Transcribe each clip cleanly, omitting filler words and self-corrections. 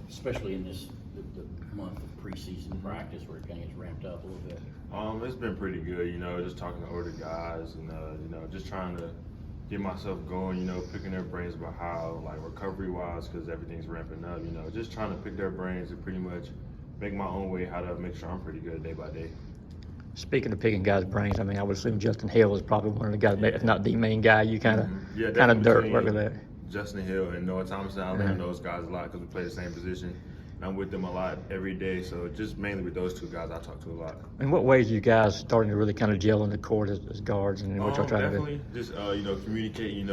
especially in the month of preseason practice where it kind of gets ramped up a little bit? It's been pretty good, just talking to older guys and, just trying to get myself going, picking their brains about how, like, recovery-wise, because everything's ramping up, just trying to pick their brains and pretty much make my own way how to make sure I'm pretty good day by day. Speaking of picking guys' brains, I mean, I would assume Justin Hill is probably one of the guys, if not the main guy. You kind of dirt work with that. Justin Hill and Noah Thomas, I learn those guys a lot because we play the same position. And I'm with them a lot every day, so just mainly with those two guys I talk to a lot. In what ways are you guys starting to really kind of gel in the court as guards, and what y'all trying to do? Definitely, just communicate.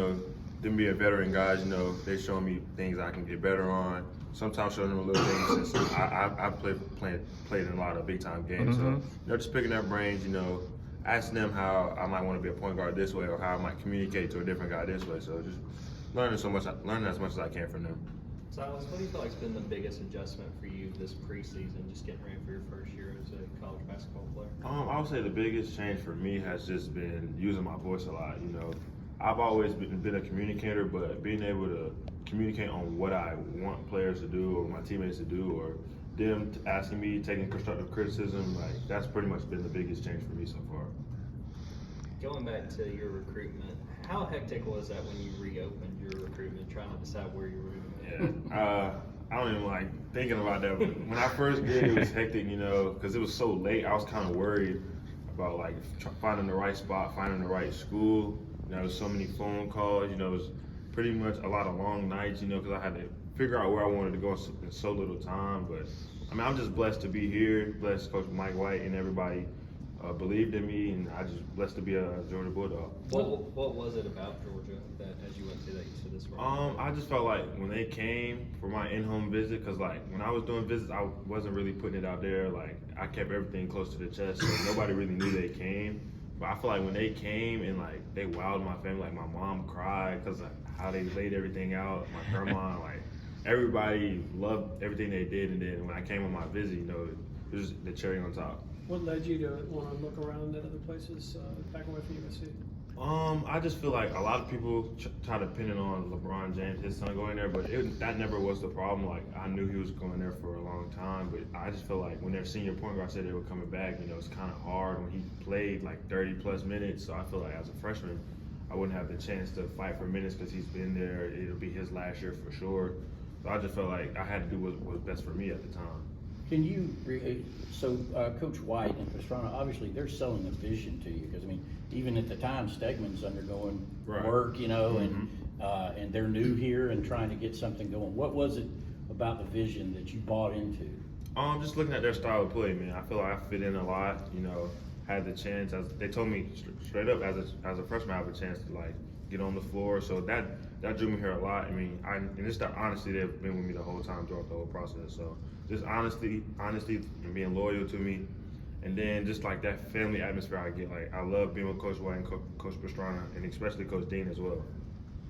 Them being veteran guys, they show me things I can get better on. Sometimes showing them a little things. Since I played in a lot of big time games, so just picking their brains. Asking them how I might want to be a point guard this way, or how I might communicate to a different guy this way. So just learning as much as I can from them. Silas, what do you feel like has been the biggest adjustment for you this preseason, just getting ready for your first year as a college basketball player? I would say the biggest change for me has just been using my voice a lot. I've always been a communicator, but being able to communicate on what I want players to do or my teammates to do, or them asking me, taking constructive criticism, like that's pretty much been the biggest change for me so far. Going back to your recruitment, how hectic was that when you reopened your recruitment, trying to decide where you were going? Yeah, I don't even like thinking about that. When I first did, it was hectic, because it was so late. I was kind of worried about like finding the right spot, finding the right school. There was so many phone calls. It was pretty much a lot of long nights. Because I had to figure out where I wanted to go in so little time. But I mean, I'm just blessed to be here. Blessed Coach Mike White and everybody believed in me, and I just blessed to be a Georgia Bulldog. What was it about Georgia that, as you went through that, you said this? I just felt like when they came for my in-home visit, because like when I was doing visits, I wasn't really putting it out there. Like I kept everything close to the chest, so nobody really knew they came. But I feel like when they came and like they wowed my family, like my mom cried because how they laid everything out. My grandma, like everybody loved everything they did, and then when I came on my visit, it was the cherry on top. What led you to want to look around at other places back away from USC? I just feel like a lot of people try to pin it on LeBron James, his son going there, but that never was the problem. Like I knew he was going there for a long time, but I just feel like when their senior point guard said they were coming back, it's kind of hard when he played like 30 plus minutes. So I feel like as a freshman, I wouldn't have the chance to fight for minutes because he's been there. It'll be his last year for sure. So I just felt like I had to do what was best for me at the time. Can you, Coach White and Pastrana, obviously they're selling a vision to you, because I mean, even at the time, Stegman's undergoing work, and they're new here and trying to get something going. What was it about the vision that you bought into? Just looking at their style of play, man. I feel like I fit in a lot. Had the chance. They told me straight up as a freshman, I have a chance to like get on the floor. So that drew me here a lot. I mean, and it's the honesty they've been with me the whole time throughout the whole process. So just honesty, and being loyal to me, and then just like that family atmosphere I get. Like I love being with Coach White and Coach Pastrana, and especially Coach Dean as well.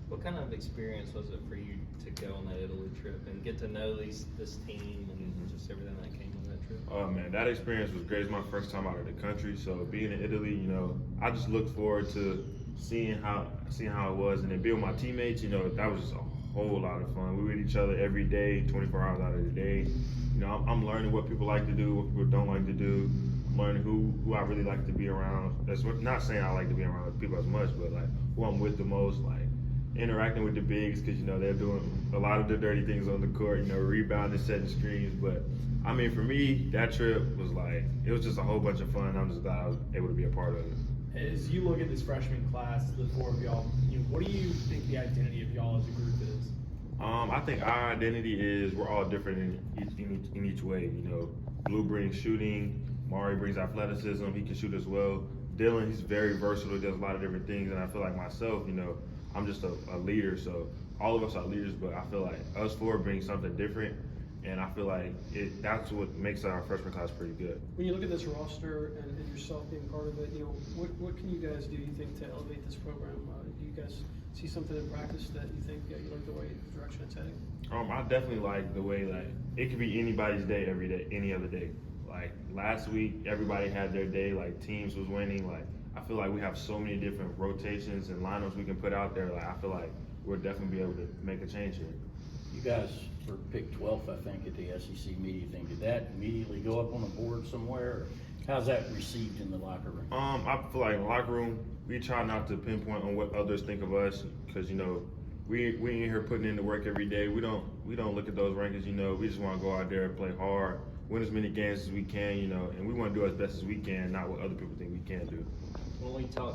What kind of experience was it for you to go on that Italy trip and get to know this team and just everything that came on that trip? Oh man, that experience was great. It's my first time out of the country, so being in Italy, I just looked forward to seeing how it was, and then being with my teammates. That was just a whole lot of fun. We were with each other every day, 24 hours out of the day. I'm learning what people like to do, what people don't like to do. I'm learning who I really like to be around. That's not saying I like to be around people as much, but like who I'm with the most, like interacting with the bigs, because they're doing a lot of the dirty things on the court, rebounding, setting screens. But I mean, for me, that trip was like, it was just a whole bunch of fun. I'm just glad I was able to be a part of it. As you look at this freshman class, the four of y'all, what do you think the identity of y'all as a group is? I think our identity is we're all different in each way. Blue brings shooting, Mari brings athleticism. He can shoot as well. Dylan, he's very versatile, does a lot of different things, and I feel like myself, I'm just a leader. So all of us are leaders, but I feel like us four bring something different, and I feel like that's what makes our freshman class pretty good. When you look at this roster and yourself being part of it, what can you guys do, you think, to elevate this program? Do you guys see something in practice that you think you like the direction it's heading? I definitely like the way, like, it could be anybody's day every day, any other day. Like last week, everybody had their day. Like teams was winning. Like I feel like we have so many different rotations and lineups we can put out there. Like I feel like we'll definitely be able to make a change here. You guys were picked 12th, I think, at the SEC media thing. Did that immediately go up on the board somewhere? Or how's that received in the locker room? I feel like in the locker room, we try not to pinpoint on what others think of us, because we ain't here putting in the work every day. We don't look at those rankings. We just want to go out there and play hard, win as many games as we can. And we want to do as best as we can, not what other people think we can do. When we talk